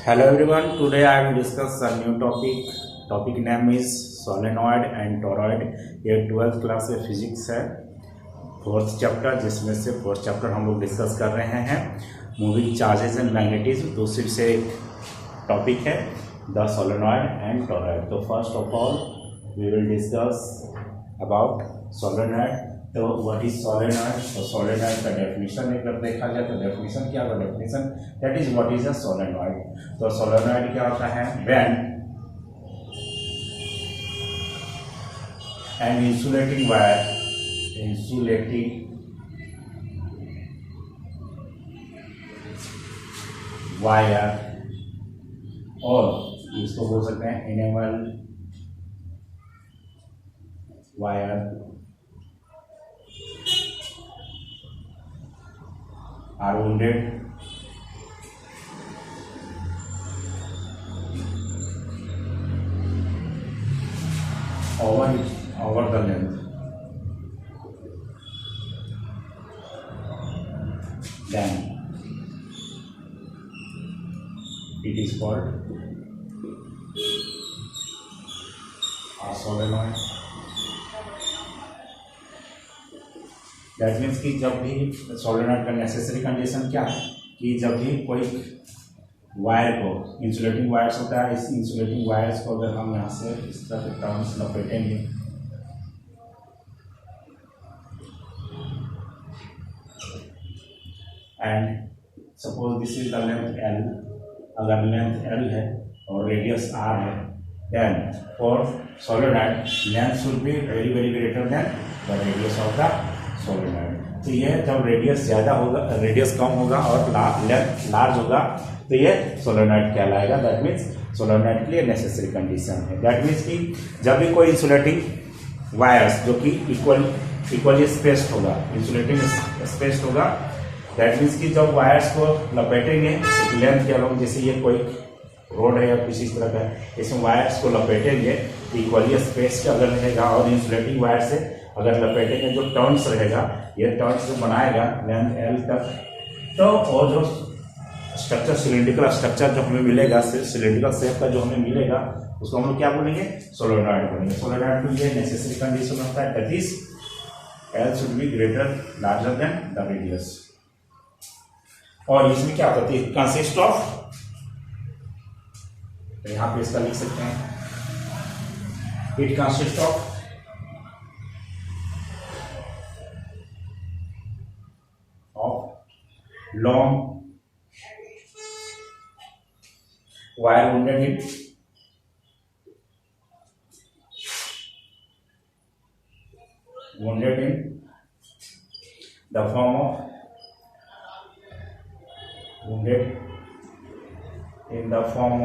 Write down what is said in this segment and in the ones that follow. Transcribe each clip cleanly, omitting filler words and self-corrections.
Hello everyone, today I will discuss a new topic. Topic name is solenoid and toroid. ये 12th class से physics है, 4th chapter, जिसमें से 4th chapter हम लोग discuss कर रहे हैं मूविंग चार्जेस एंड मैग्नेटिज्म। दूसरी से एक टॉपिक है द सोलेनॉइड एंड टोरॉइड। तो first of all we will discuss about solenoid. तो व्हाट इज सोलेनॉइड? तो सोलेनॉइड का डेफिनेशन एक बार देखा जाए तो डेफिनेशन क्या होगा? Definition that is what is a solenoid. तो सोलेनॉइड क्या होता है? व्हेन एन इंसुलेटिंग वायर और इसको बोल सकते हैं enamel wire are wounded over the length, then it is called a solenoid. That means कि जब भी सोलेनॉइड का नेसेसरी कंडीशन क्या है कि जब भी कोई वायर को, इंसुलेटिंग वायर्स होता है, इस इंसुलेटिंग वायर्स को अगर हम यहाँ से इस तरह के टर्म्स लपेटेंगे and suppose this is the length L, अगर लेंथ L है और रेडियस R है, then for solenoid length should be very very greater than the radius of the solenoid. तो ये जब रेडियस ज़्यादा होगा, रेडियस कम होगा और लेंथ लार्ज होगा तो ये सोलेनॉइड कहलाएगा। दैट मीन्स सोलेनॉइड के लिए नेसेसरी कंडीशन है। दैट मीन्स कि जब भी कोई इंसुलेटिंग वायर्स जो कि इक्वली स्पेस्ड होगा, इंसुलेटिंग स्पेस्ड होगा, दैट मीन्स कि जब वायर्स को लपेटेंगे एक लेंथ के अलोंग, जैसे ये कोई रोड है या किसी तरह का, इसमें वायर्स को लपेटेंगे तो इक्वली स्पेस्ड अगर रहेगा और इंसुलेटिंग वायर से अगर लपेटेंगे जो टर्न्स रहेगा, ये टर्न्स जो बनाएगा लेंथ L तक, तो और जो स्ट्रक्चर सिलिंड्रिकल स्ट्रक्चर जो हमें मिलेगा, सिलिंड्रिकल शेप का जो हमें मिलेगा, उसको हम लोग क्या बोलेंगे? सोलेनॉइड बोलेंगे। सोलेनॉइड में ये नेसेसरी कंडीशन होता है that is L should be greater larger than the radius. और इसमें क्या होता है? कंसिस्ट ऑफ, यहाँ पे इसका लिख सकते हैं, it consist of long wire wounded in the form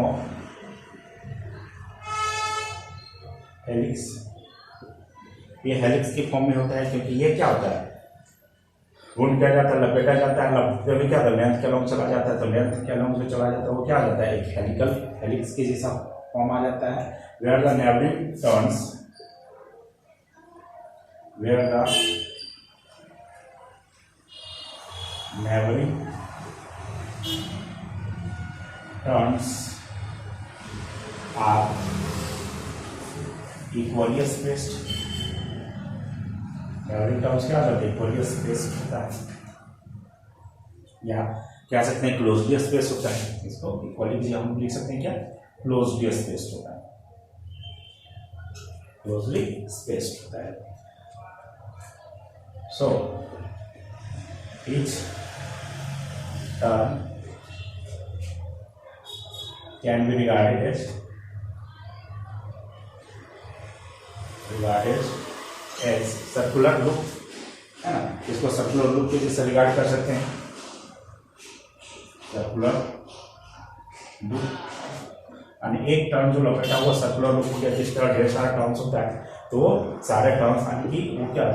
of helix. ये हेलिक्स की फॉर्म में होता है क्योंकि ये क्या होता है? वुंड किया जाता है, लपेटा जाता है, लपेटे में क्या होता है? लेंथ के अलोंग चला जाता है, तो लेंथ के अलोंग जो चला जाता है वो क्या आ जाता है? एक हेलिक्स के जैसा फॉर्म आ जाता है। Where the neighbouring turns are equally spaced. Neighbouring terms क्या होता है? इक्वली स्पेस्ड होता है, या कह सकते हैं क्लोजली स्पेस होता है। इसको इक्वली हम लिख सकते हैं क्या? क्लोजली स्पेस्ड होता है, क्लोजली स्पेस्ड होता है। So each term can be regarded as circular loop, है ना? इसको सर्कुलर लूप के जैसे रिगार्ड कर सकते हैं, सर्कुलर लूप। यानी एक टर्म जो लपेटा हुआ सर्कुलर लूप हो गया, जिस तरह ढेर सारा टर्म्स होता है तो वो सारे टर्म्स यानी कि वो क्या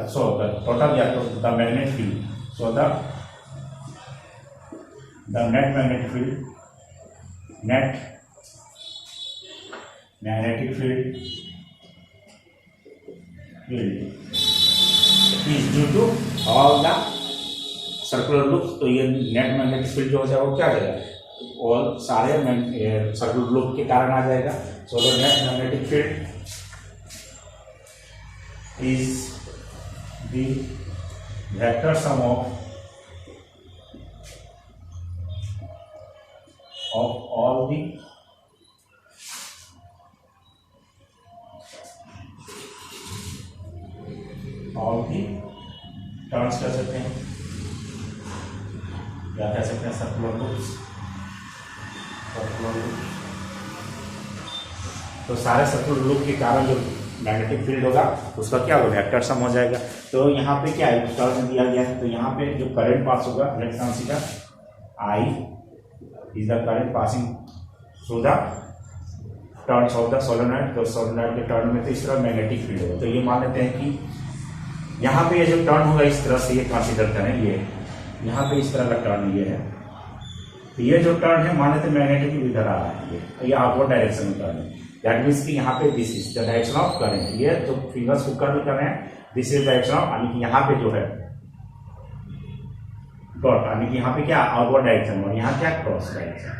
टोटल या तो the magnetic field, so the net magnetic field is due to all the circular loop. तो ये नेट मैग्नेटिक फील्ड जो हो जाए वो क्या हो जाएगा? और सारे सर्कुलर ग्लोब के कारण आ जाएगा। So the net magnetic field is the vector sum of all the turns कर सकते हैं या कह सकते हैं सर्कुलर लूप्स। तो सारे सर्कुलर लूप के कारण जो मैग्नेटिक फील्ड होगा उसका क्या होगा, वेक्टर सम हो जाएगा। तो यहाँ पे क्या है, टर्न दिया गया है, तो यहाँ पे जो करंट पास होगा, let's consider I is the current passing through the turns of the solenoid। तो solenoid के टर्न में तो इस तरह मैग्नेटिक फील्ड होगा। तो ये मान लेते हैं कि यहाँ पे ये जो टर्न होगा इस तरह से, ये कंसीडर करें, ये यहाँ पे इस तरह का टर्न ये है, तो ये जो टर्न है मान लेते हैं मैग्नेटिक फील्ड इधर आ रहा है, ये आउटवर्ड डायरेक्शन में टर्न है। दैट मीन्स कि यहाँ पे this is the direction of current. ये जो फिंगर्स को कर्ल कर रहे हैं, दिस इज डायरेक्शन ऑफ, यानी कि यहाँ पे जो है डॉट, यानी कि यहाँ पे क्या आउटवर्ड डायरेक्शन और यहाँ क्या क्रॉस डायरेक्शन।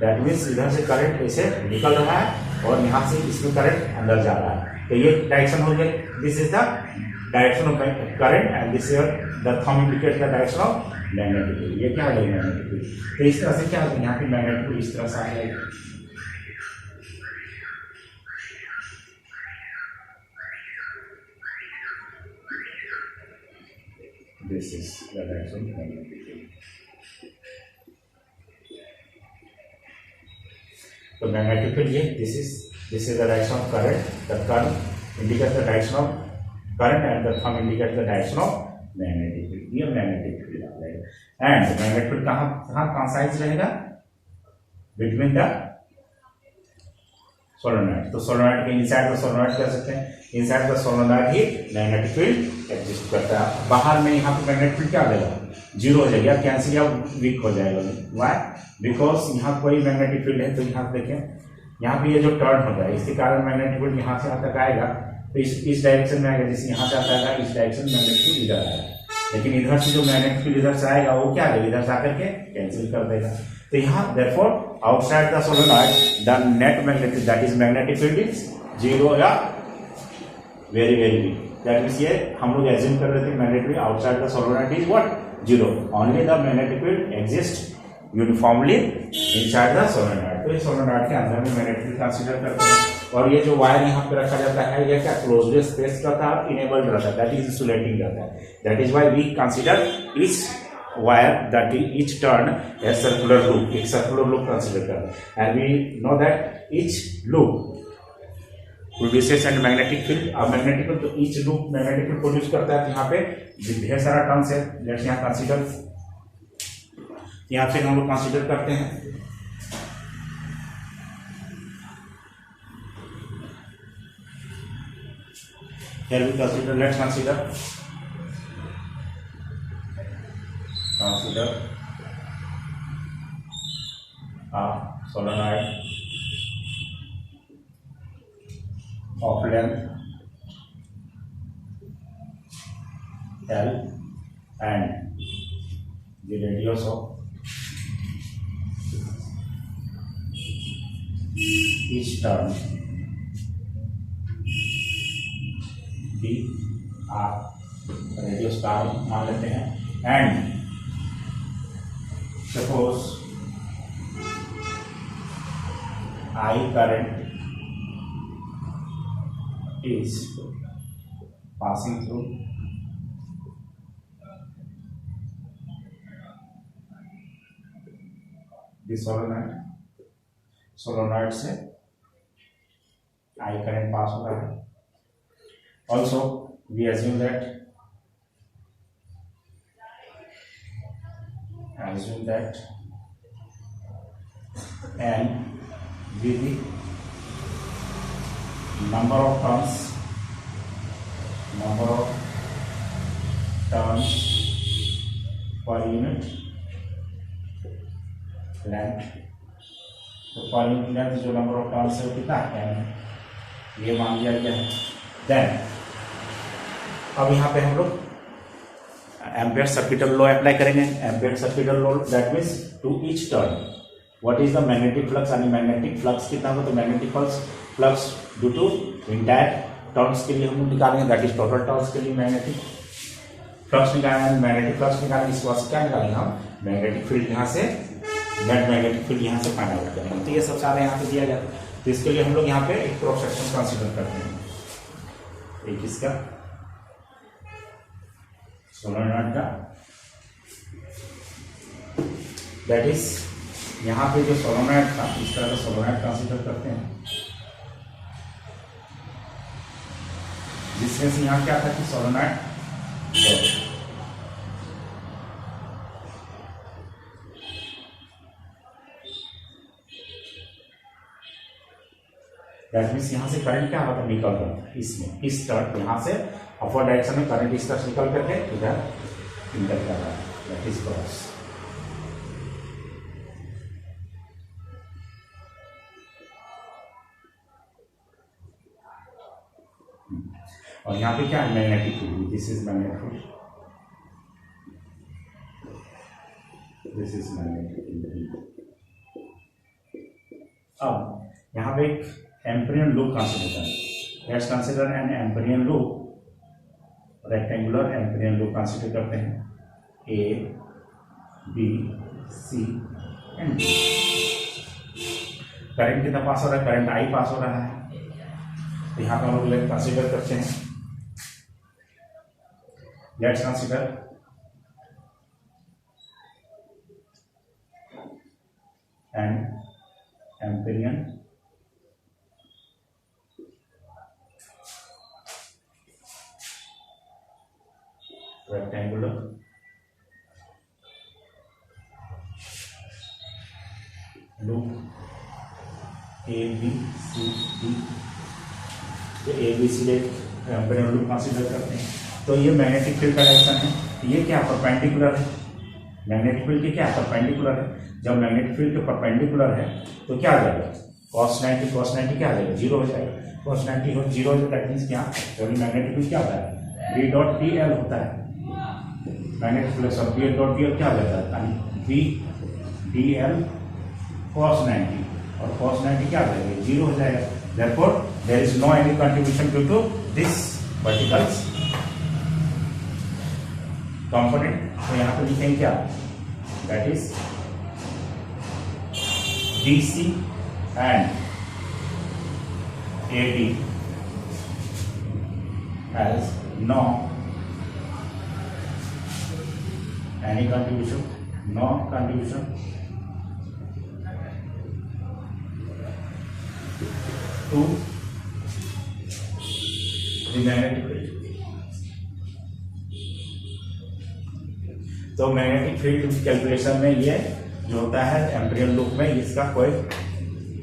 दैट मीन्स इधर से करंट ऐसे निकल रहा है और यहाँ से इसमें करंट अंदर जा रहा है। तो ये डायरेक्शन हो गया, this is the direction of current and this is the thumb indicates the direction of magnetic field. ये क्या है मैग्नेटिक फील्ड। तो इस तरह से क्या होता है, यहाँ पे मैग्नेटिक फील्ड इस तरह से आ जाएगा। This is the direction of magnetic field. So magnetic field ये this is the direction of current. The current indicates the direction of current and the thumb indicates the direction of magnetic field. ये magnetic field आ जाएगा। And magnetic field कहाँ size रहेगा, between the solenoid। तो solenoid के inside the solenoid कह सकते हैं, inside the solenoid he magnetic field exist करता है। बाहर में यहाँ पे मैग्नेटिक फील्ड क्या हो जाएगा, जीरो हो जाएगा, कैंसिल या वीक हो जाएगा। वाई, बिकॉज यहाँ कोई मैग्नेटिक फील्ड है। तो यहाँ देखें, यहाँ पे ये जो टर्न होता है इसके कारण मैग्नेटिक फील्ड यहाँ से तक आएगा, तो इस डायरेक्शन में आएगा, जैसे यहाँ से आता है इस डायरेक्शन में मैग्नेटिक फील्ड इधर आएगा। लेकिन इधर से जो मैग्नेटिक फील्ड इधर से आएगा वो क्या है, इधर से आकर के कैंसिल कर देगा। तो यहाँ therefore outside the solenoid the net magnetic, that is magnetic field is zero या very weak। दैट मीन्स ये हम लोग एज्यूम कर रहे थे magnetic field outside the solenoid is what, zero. Only the magnetic field exist uniformly inside the solenoid. तो ये solenoid के अंदर में मैग्नेटिक फील्ड कंसीडर करते हैं। और ये जो वायर यहाँ पे रखा जाता है ये क्या क्लोज्ड स्पेस रहता है, इनेबल्ड रहता है, दैट इज इंसुलेटिंग रहता है। That is why we consider each wire that each turn a circular loop, एक सर्कुलर लूप कंसीडर करते हैं। And we know that each loop produces and magnetic field. अब मैग्नेटिक फील्ड, तो each loop magnetic field produce करता है। तो यहाँ पे ढेर सारा टर्म्स है, लेट्स यहाँ कंसीडर, यहाँ फिर हम लोग कंसीडर करते हैं। Here we consider, let's consider a solenoid of length L and the radius of each turn D R, radius का मान लेते हैं। And suppose I current is passing through the solenoid से I current पास हो रहा है। Also we assume that N be the number of turns per unit length। तो per unit length जो नंबर ऑफ टर्न्स है वो कितना है, ये मान लिया गया है। देन अब यहाँ पे हम लोग एम्पेयर सर्किटल लॉ अप्लाई करेंगे. Ampere circuital law that means to each turn what is the magnetic flux, यानी मैग्नेटिक फ्लक्स कितना होगा, तो magnetic flux due to entire turns के लिए हम निकालेंगे, दैट इज टोटल टर्न्स के लिए मैग्नेटिक फ्लक्स निकालेंगे. मैग्नेटिक फ्लक्स निकालेंगे, इस वजह से क्या निकालेंगे हम, मैग्नेटिक फील्ड यहाँ से, नेट मैग्नेटिक फील्ड यहाँ से फाइंड आउट करेंगे. तो ये सब सारे यहाँ पे दिया जाता है. तो इसके लिए हम लोग यहाँ पे एक क्रॉस सेक्शन कंसीडर करते हैं. एक इसका सोलेनॉइड का, दैट इज यहाँ पे जो सोलेनॉइड था इस तरह का सोलेनॉइड कंसीडर करते हैं, जिसमें से यहाँ क्या था कि सोलेनॉइड दैट मीन्स यहाँ से करंट क्या होता है, निकल रहा था इसमें, इस तरफ यहाँ से अपर डायरेक्शन में करंट इस तरफ निकल करके इधर इंटर कर रहा है, दैट इज क्रॉस. और यहाँ पे क्या है, magnetic field, this is magnetic field, this is magnetic field. अब यहाँ पे एक एम्पेरियन लूप कंसीडर करें. Let's consider an amperian loop, rectangular amperian loop consider करते हैं. A B C and D. Current कितना पास हो रहा है, करंट आई पास हो रहा है. तो यहाँ पर हम लोग कंसीडर करते हैं, let's consider an Amperian rectangular loop A B C D. तो A B C एक एम्पेरियन लूप कंसीडर करते हैं. तो ये मैग्नेटिक फील्ड का डायरेक्शन है. ये क्या परपेंडिकुलर है, मैग्नेटिक फील्ड के क्या परपेंडिकुलर है. जब मैग्नेटिक फील्ड के परपेंडिकुलर है तो क्या आ जाएगा, cos 90 क्या आ जाएगा, जीरो हो जाएगा. cos 90 हो जीरो हो जाएगा, दैट मीन्स क्या, जब मैग्नेटिक फील्ड क्या होता है, B डॉट डी एल होता है. Magnetic flux of B dot D L क्या हो जाता है, बी डी एल cos 90, और cos 90 क्या हो जाएगा, जीरो हो जाएगा. therefore there is no any contribution due to this vertical component. तो यहाँ पे लिखेंगे क्या, that is DC and AD has no any contribution, no contribution to the magnetic field. तो मैग्नेटिक फील्ड कैलकुलेशन में ये जो होता है एम्पेरियन लूप में, इसका कोई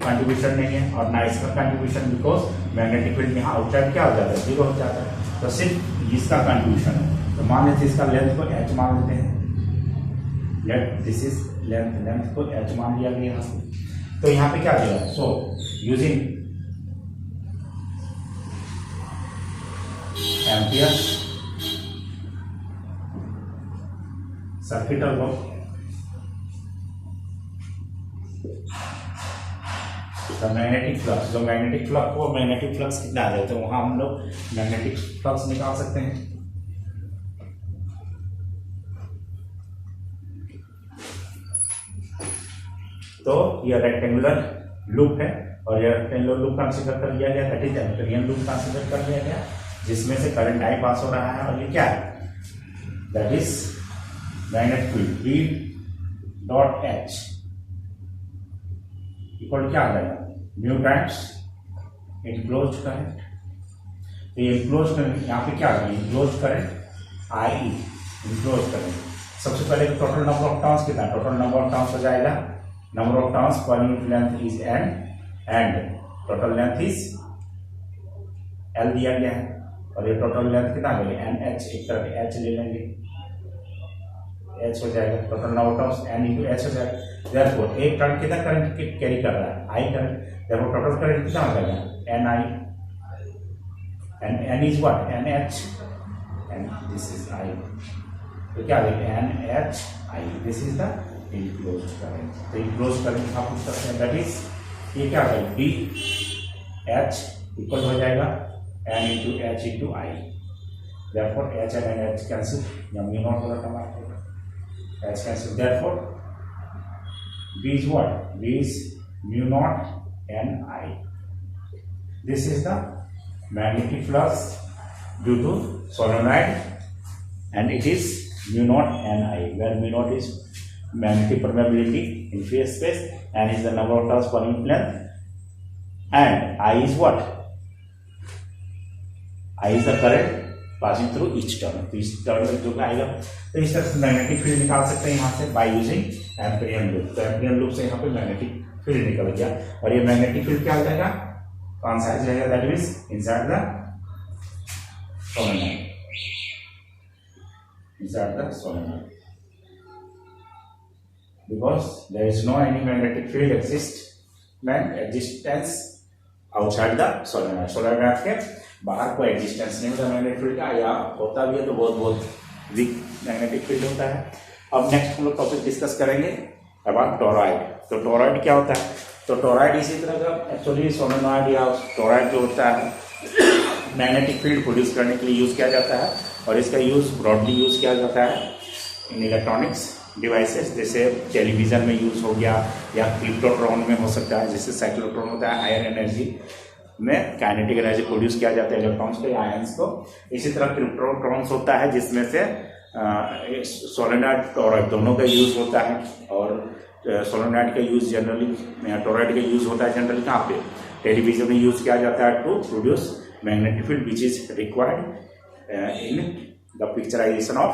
कंट्रीब्यूशन नहीं है और ना इसका कंट्रीब्यूशन, बिकॉज मैग्नेटिक फील्ड यहाँ आउटसाइड क्या हो जाता है, जीरो हो जाता है. तो सिर्फ इसका कंट्रीब्यूशन है. तो मान लेते हैं इसका लेंथ को h मान लेते हैं, लेट दिस इज लेंथ को h मान लिया गया. तो यहाँ पे क्या दिया, so using ampere circuital law, magnetic flux, जो मैग्नेटिक फ्लक्स को मैग्नेटिक फ्लक्स कितना आ जाए, तो वहां हम लोग मैग्नेटिक फ्लक्स निकाल सकते हैं. तो यह रेक्टेंगुलर लूप है और यह रेक्टेंगुलर लूप कंसीडर कर लिया गया, that is Amperian loop consider कर लिया गया, जिसमें से करंट आई पास हो रहा है. और ये क्या है, that is magnetic field B dot H equal क्या आ जाएगा, न्यू टाइम्स इनक्लोज करंट. तो ये इनक्लोज करंट यहाँ पे क्या आ जाएगा, enclose current I enclose current. सबसे पहले टोटल नंबर ऑफ टर्न्स कितना, टोटल नंबर ऑफ टर्न्स हो जाएगा, number of turns per unit length is an and total length is L दिया गया है. और ये टोटल लेंथ कितना हो गया, एन एच, एक तरफ एच ले लेंगे, एच हो जाएगा, total number of turns N into H हो जाएगा. देयरफॉर एक टर्न कितना करंट कैरी कर रहा है, I current, therefore total current कितना हो जाएगा, N I, and N is what, N H, and this is I. तो क्या देखें NHI, this is the enclosed current. तो इनक्लोज्ड करंट आप पूछ सकते हैं, दैट इज ये क्या है BH इक्वल हो जाएगा N into H into I, therefore H and H cancel, या म्यू नॉट होगा हमारा H cancel, therefore B is what? B is mu naught NI. This is the magnetic flux due to solenoid, and it is mu naught Ni, where mu naught is magnetic permeability in free space, N is the number of turns per unit length, and I is what? I is the current passing through each turn. तो इस turn में जो आएगा, तो इस तरह से magnetic field निकाल सकते हैं यहाँ से बाय यूजिंग एम्पिरियन लूप। तो एम्पिरियन लूप से यहाँ पे मैग्नेटिक फील्ड निकल गया, और ये मैग्नेटिक फील्ड क्या हो जाएगा, कौन सा जाएगा, that means inside the solenoid, inside the solenoid, because there is no any magnetic field existence outside the solenoid. solenoid के बाहर कोई एग्जिस्टेंस नहीं होता मैग्नेटिक फील्ड का, या होता भी है तो बहुत बहुत वीक मैग्नेटिक फील्ड होता है। अब नेक्स्ट हम लोग टॉपिक डिस्कस करेंगे अबाउट टोरॉइड। तो टोरॉइड क्या होता है, तो टोरॉइड इसी तरह का एक्चुअली सोलेनोइड या टोरॉइड जो होता है मैग्नेटिक फील्ड प्रोड्यूस करने के लिए यूज किया जाता है, और इसका यूज ब्रॉडली यूज किया जाता है इन इलेक्ट्रॉनिक्स डिवाइसेस, जैसे टेलीविजन में यूज हो गया, या क्लिप्टोट्रॉन में हो सकता है, जैसे साइक्लोट्रॉन होता है हायर एनर्जी में काइनेटिक एनर्जी प्रोड्यूस किया जाता है इलेक्ट्रॉन्स के आयंस को। इसी तरह क्रिप्टोट्रॉन्स होता है जिसमें से सोलेनोइड टोरॉइड दोनों का यूज होता है, और सोलेनोइड का यूज जनरली, टोरॉइड का यूज होता है जनरली कहाँ पे, टेलीविजन में यूज किया जाता है to produce magnetic field which is required in the picturization of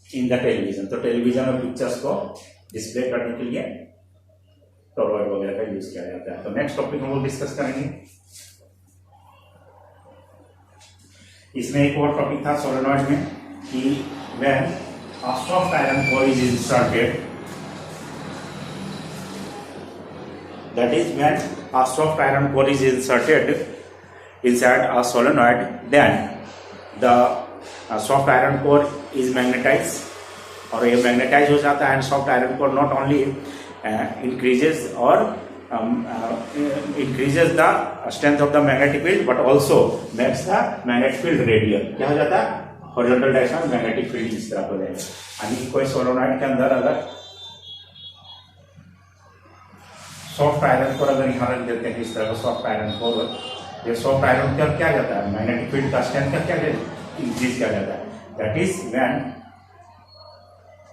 in the television। तो टेलीविजन में पिक्चर्स को डिस्प्ले करने के लिए टोरॉइड वगैरह का यूज किया जाता है। तो नेक्स्ट टॉपिक हम लोग डिस्कस करेंगे, इसमें एक और टॉपिक था सोलेनोइड में कि when a soft iron core is inserted, that is when a soft iron core is inserted inside a solenoid, then the soft iron core is magnetized, और ये मैग्नेटाइज हो जाता है, and soft iron core not only increases the strength of the magnetic field but also makes the magnetic field radial। क्या हो जाता है, horizontal direction में मैग्नेटिक फील्ड इस तरह हो जाएगा। यानी कोई सोलेनोइड के अंदर अगर सॉफ्ट आयरन कोर अगर यहाँ रख देते हैं इस तरह का सॉफ्ट आयरन कोर, ये सॉफ्ट आयरन का क्या जाता है, मैग्नेटिक फील्ड का स्ट्रेंथ का क्या इंक्रीज किया जाता है, that is when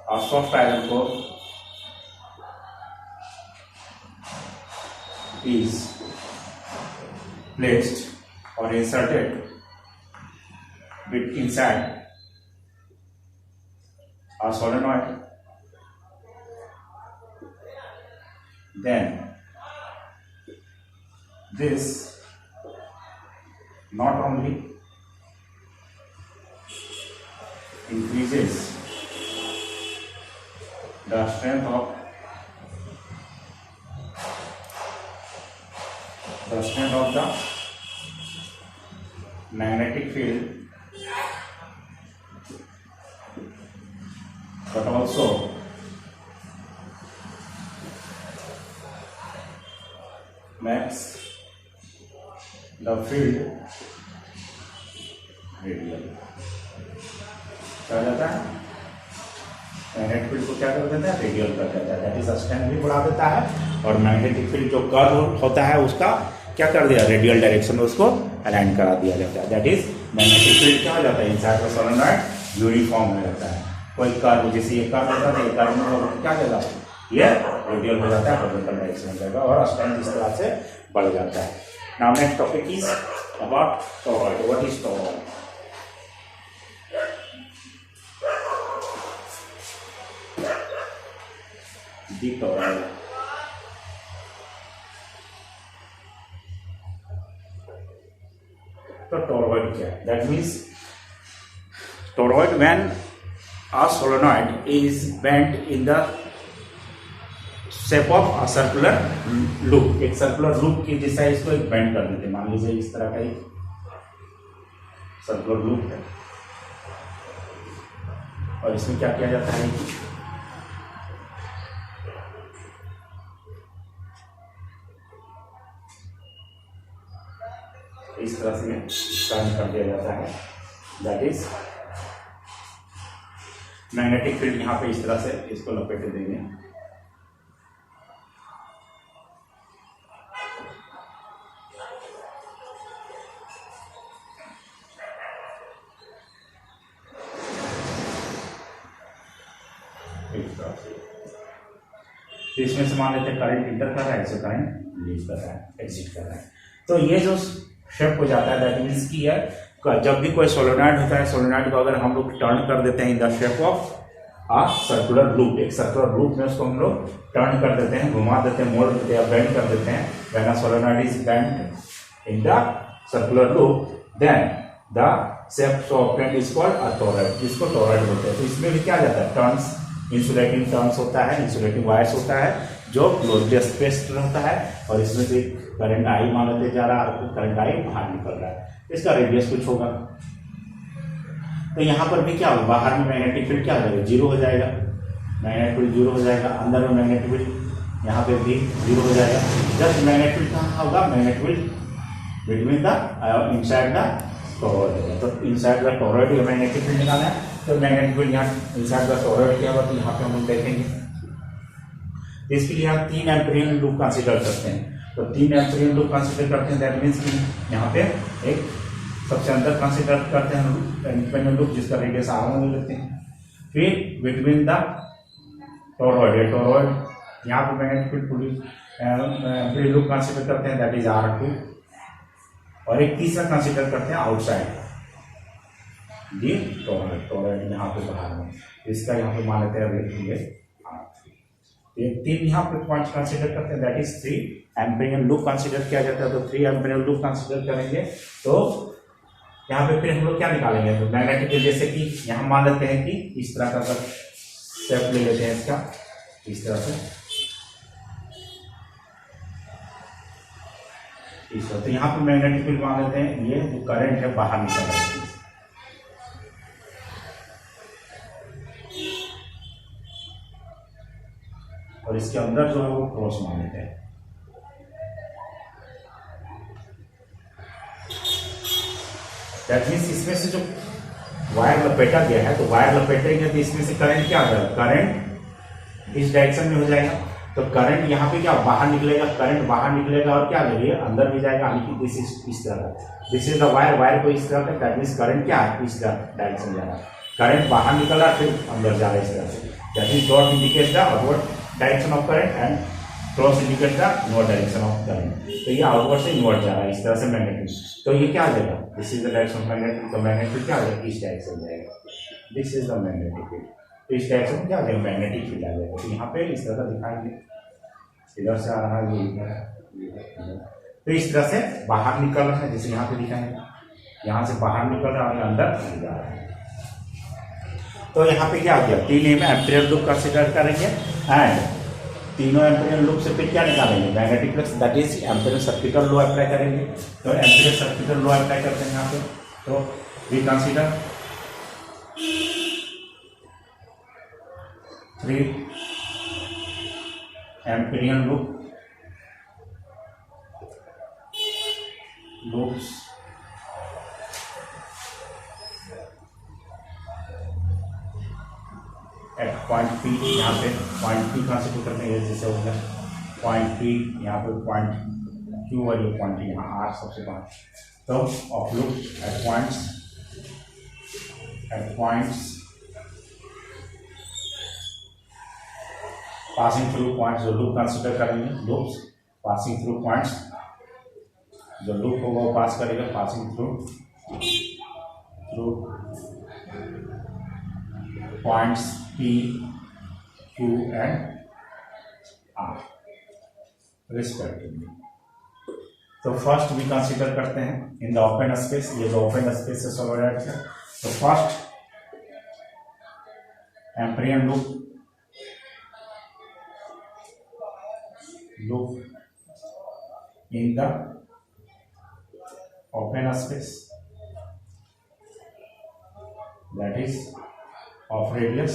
a soft iron core is placed or inserted inside a solenoid, then this not only increases the strength of the magnetic field but also makes the field radial। क्या जाता है, magnetic field को क्या कर देता है, radial कर देता है, दैट इज स्ट्रेंथ भी बढ़ा देता है, और मैग्नेटिक फील्ड जो कर्व होता है उसका क्या कर दिया, रेडियल डायरेक्शन में उसको अलाइन करा दिया जाता है, दैट इज मैग्नेटिक फील्ड क्या हो जाता है, इनसाइड द सोलेनोइड यूनिफॉर्म में रहता है। कोई कर्व जैसे ये कर्व होता है, ये कर्व में क्या जाता है, ये रेडियल हो जाता है, हॉरिजॉन्टल डायरेक्शन में जाएगा, और स्ट्रेंथ इस तरह से बढ़ जाता है। Now next topic is about toroid. What is toroid? The toroid तो टोरॉइड क्या है, that means toroid when a solenoid is bent in the shape of a circular loop, एक सर्कुलर लूप की दिशा इसको एक बेंड कर देते हैं, मान लीजिए इस तरह का एक सर्कुलर लूप है, और इसमें क्या किया जाता है, इस तरह से टर्न कर दिया जाता है। That is magnetic field. यहाँ पे इस तरह से इसको लपेट देंगे। तो इसमें से मान लेते हैं करंट इंटर कर रहा है, इससे करंट लीव कर रहा है, एग्जिट कर रहा है। तो ये जो शेप हो जाता है, दैट मीन्स की जब भी कोई सोलेनॉइड होता है, सोलेनॉइड को अगर हम लोग टर्न कर देते हैं in the shape of a circular loop, एक सर्कुलर लूप में उसको हम लोग टर्न कर देते हैं, घुमा देते हैं, मोड़ देते हैं, बेंड कर देते हैं। When a solenoid is bend in the circular loop, then the shape obtained is called a toroid, जिसको टोरॉइड बोलते हैं। तो इसमें भी क्या आ जाता है, टर्न्स, इंसुलेटिंग टर्न्स होता है, इंसुलेटिंग वायर्स होता है जो क्लोजली स्पेस्ड रहता है, और इसमें से करंट आई मान लेते जा रहा है, करंट आई बाहर निकल रहा है, इसका रेडियस कुछ होगा। तो यहाँ पर भी क्या होगा, बाहर में मैग्नेटिक फील्ड क्या हो जाएगा, जीरो हो जाएगा, मैग्नेटिक फील्ड जीरो हो जाएगा, अंदर में मैग्नेटिक फील्ड यहाँ पे भी जीरो हो जाएगा। जस्ट मैग्नेटिक फील्ड कहाँ होगा, magnetic field between the inside the toroid. तो इनसाइड द टोरॉइड या मैग्नेटिक फील्ड निकालना है, तो मैग्नेटिक फील्ड यहाँ इनसाइड द टोरॉइड क्या होगा, तो यहाँ पे हम लोग देखेंगे। इसके लिए हम 3 एम्पीरियन लूप कंसीडर करते हैं। तो 3 एम्पीरियन लूप कंसीडर करते हैं, दैट मीन्स कि यहाँ पे एक सबसे अंदर कंसीडर करते हैं इंडिपेंडेंट लूप जिसका रेडियस R1 ले लेते हैं। फिर बिटवीन द टोरॉइड, टोरॉइड यहाँ पे मैग्नेटिक फील्ड लूप कंसीडर करते हैं, दैट इज R2। और एक तीसरा कंसीडर करते हैं आउटसाइड ये टोरॉइड, टोरॉइड यहाँ पे बाहर में, इसका यहाँ पे मान लेते हैं R3। एक 3 यहाँ पे पॉइंट कंसीडर करते हैं, that is 3 Amperian loop consider किया जाता है। तो 3 एम्पीरियन लूप कंसीडर करेंगे, तो यहाँ पे फिर हम लोग क्या निकालेंगे, तो मैग्नेटिक, जैसे कि यहाँ मान लेते हैं कि इस तरह का शेप ले लेते हैं इसका, इस तरह से, इस तरह। तो यहाँ पे मैग्नेटिक फील्ड मान लेते हैं, ये जो करंट है बाहर निकल रहा है, और इसके अंदर जो है वो क्रॉस मान लेते हैं। दैट मीन्स इसमें से जो वायर लपेटा गया है, तो वायर लपेटेंगे तो इसमें से करंट क्या आ जाएगा, करंट इस डायरेक्शन में हो जाएगा। तो करंट यहाँ पे क्या बाहर निकलेगा, करंट बाहर निकलेगा और क्या करिए अंदर भी जाएगा, यानी कि दिस इज इस तरह, this is the wire, wire को इस तरह का, दैट मीन्स करंट क्या है इस डायरेक्शन जा रहा है, करंट बाहर निकल रहा है फिर अंदर जा रहा है इस तरह से। That means dot indicates the outward direction of current and cross indicate the inward direction of current. तो ये आउटवर्ड से इनवर्ड जा रहा है इस तरह से मैग्नेटिक। तो ये क्या आ जाएगा, this is the direction of magnetic, तो मैग्नेटिक क्या आ जाएगा, इस डायरेक्शन जाएगा, this is the magnetic field. तो इस डायरेक्शन में क्या आ जाएगा, मैग्नेटिक फील्ड आ जाएगा। तो यहाँ पे इस तरह का दिखाएंगे, इधर से आ रहा है ये इधर, तो इस तरह से बाहर निकल रहा है, जैसे यहाँ पे दिखाएंगे, यहाँ से बाहर निकल रहा है अंदर जा रहा है। तो यहाँ पे क्या हो गया, 3 एम्पीरियन लूप कंसीडर करेंगे एंड तीनों एम्पीरियन लूप से फिर क्या निकालेंगे, magnetic flux, that is empyrean circuital law apply करेंगे। तो एम्पीरियन सर्किटल लॉ अप्लाई करते हैं यहाँ पे। तो we consider 3 amperian loops at point P, यहाँ पे पॉइंट P कंसीडर करते हैं, जैसे हो गया पॉइंट P, यहाँ पे पॉइंट Q और ये पॉइंट यहाँ R सबसे बाहर। तो of loop at points passing through points, जो लूप कंसीडर करेंगे, लूप्स पासिंग थ्रू पॉइंट्स, जो लूप होगा वो पास करेगा passing through points P, Q and R respectively. तो फर्स्ट भी कंसीडर करते हैं इन द ओपन स्पेस, ये जो ओपन स्पेस है सोलोनॉइड है। तो first Amperian loop in the open space, that is of radius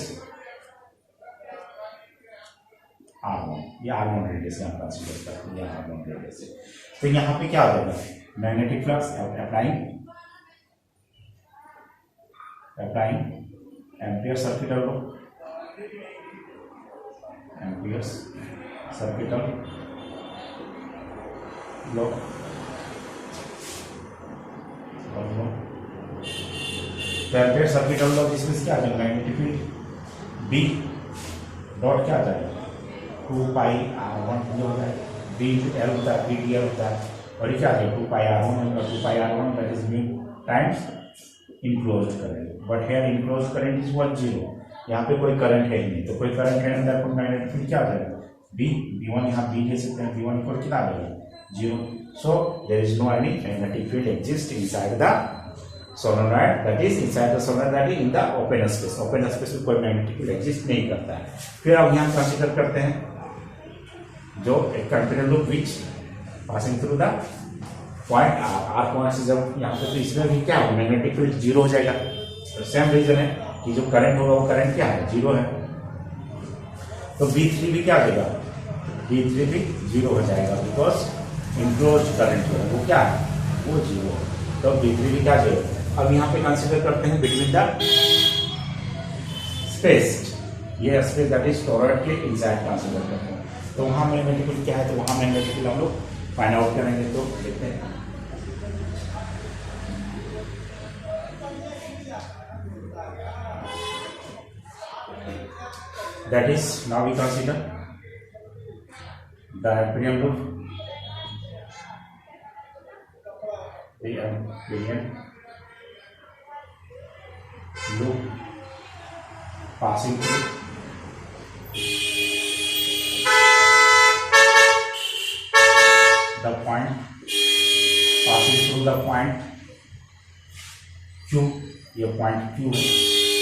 R1, ये R1 रेडियस यहाँ कंसीडर करते हैं, यहाँ R1 रेडियस है। तो यहाँ पे क्या हो जाएगा, magnetic flux applying ampere circuital law, amperes circuital law, तो एम्पियर सर्किटल लॉ जिसमें क्या आ जाएगा, मैग्नेटिक फील्ड B डॉट क्या आ जाएगा, 2 पाई R1 जो होता है, B इंटू L होता है, B dl होता है, और ये क्या आ जाएगा 2 पाई R1 और 2 पाई R1 that is mu times enclosed current, but here enclosed current is what 0, यहाँ पे कोई करंट है ही नहीं, तो कोई करंट है नहीं, देयरफॉर मैग्नेटिक फील्ड क्या आ जाएगा, B1 यहाँ B ले सकते हैं, B1 इक्वल कितना आ जाएगा 0, so there is no any magnetic field exist inside the solenoid, that is inside the solenoid that is in the open space, open space में कोई मैग्नेटिक फील्ड एग्जिस्ट नहीं करता है। फिर अब यहाँ कंसीडर करते हैं जो एक continuous loop which passing through the point R point से, जब यहाँ पे तो इसमें भी क्या होगा, मैग्नेटिक फील्ड 0 हो जाएगा, तो सेम रीजन है कि जो करंट होगा वो करंट क्या है 0 है, तो B3 भी क्या देगा, B3 भी 0 हो जाएगा, बिकॉज इनक्लोज करंट जो है वो क्या है, वो 0 है, तो B3 भी क्या जाएगा। अब यहाँ पे कंसीडर करते हैं बिटवीन द स्पेस, ये स्पेस दैट इज टॉरॉइड के इनसाइड कंसीडर करते हैं, तो वहाँ मैग्नेटिक फील्ड क्या है, तो वहाँ मैग्नेटिक फील्ड हम लोग फाइंड आउट करेंगे, तो देखते हैं। That is, now we consider the Amperian loop, the Amperian loop passing through the point, Q, ये पॉइंट Q है,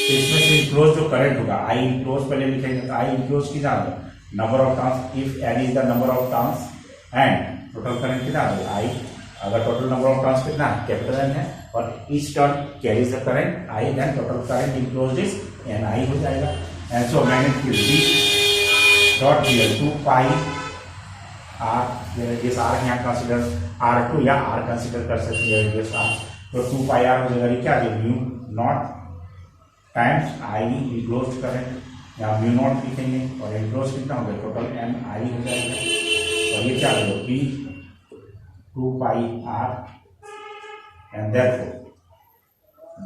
तो इसमें से इनक्लोज जो करंट होगा I इनक्लोज पहले लिखेंगे, तो I इनक्लोज कितना होगा, number of turns, if n is the number of turns and total current कितना होगा I, अगर टोटल नंबर ऑफ टर्न्स कितना है कैपिटल N है और each turn carries the current I, then total current enclosed is Ni हो जाएगा, and so magnetic field B dot dl 2 pi R, radius R यहाँ कंसीडर R2 या R consider कर सकते हैं रेडियस R, तो 2 पाई R हो जाएगा, क्या है mu naught times I enclose current, यहाँ म्यू नॉट लिखेंगे और इनक्लोज कितना होगा, टोटल Ni हो जाएगा, और ये क्या होगा B 2 pi R, and therefore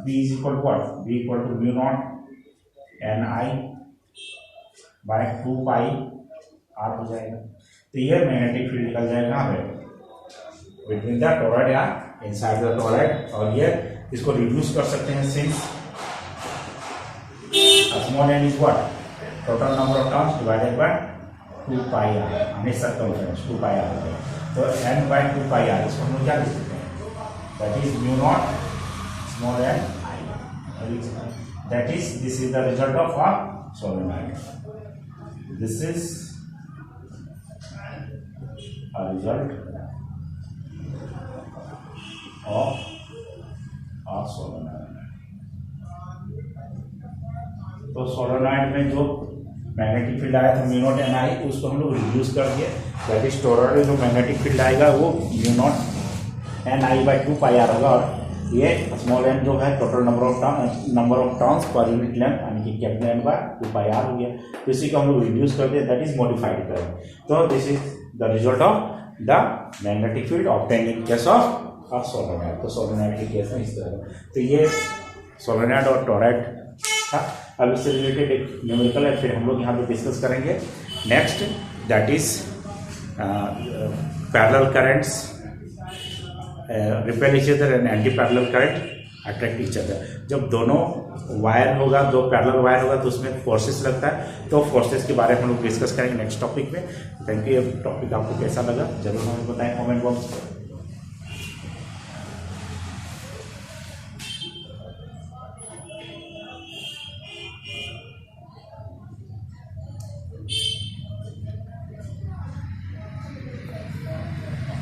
B is equal to what, B equal to mu naught Ni by 2 pi R हो जाएगा, तो ये मैग्नेटिक फील्ड निकल जाएगा यहाँ पे बिटवीन द टॉरॉइड या इनसाइड द टॉरॉइड, और ये इसको रिड्यूस कर सकते हैं since small n is what, total number of turns divided by 2 pi R, हमेशा कम है 2 पाई R, तो n बाय 2 पाई R, इसको हम लोग क्या लिख सकते हैं, that is mu naught small n I, that is this is the result of a solenoid, this is a result of a solenoid। तो सोलेनॉइड में जो मैग्नेटिक फील्ड आया था म्यू नॉट Ni, उसको हम लोग रिड्यूस कर दिए, दैट इज टॉरॉइड में जो मैग्नेटिक फील्ड आएगा वो mu naught Ni by 2 pi R होगा, और ये स्मॉल n जो है total number of turns per unit length यानी कि capital N bye 2 pi R हो गया, तो इसी को हम लोग रिड्यूस कर दिए, दैट इज मॉडिफाइड करंट, तो this is the result of the magnetic field obtained in case of a solenoid, तो सोलेनॉइड के केस में इस तरह, तो ये सोलेनॉइड और टॉरॉइड था। अब इससे रिलेटेड एक न्यूमेरिकल है, फिर हम लोग यहाँ पे डिस्कस करेंगे next, that is parallel currents repel each other and anti parallel current attract each other. जब दोनों वायर होगा, दो पैरेलल वायर होगा, तो उसमें फोर्सेस लगता है, तो फोर्सेस के बारे में हम लोग डिस्कस करेंगे नेक्स्ट टॉपिक में। Thank you. ये टॉपिक आपको कैसा लगा जरूर हमें बताएं कमेंट बॉक्स में।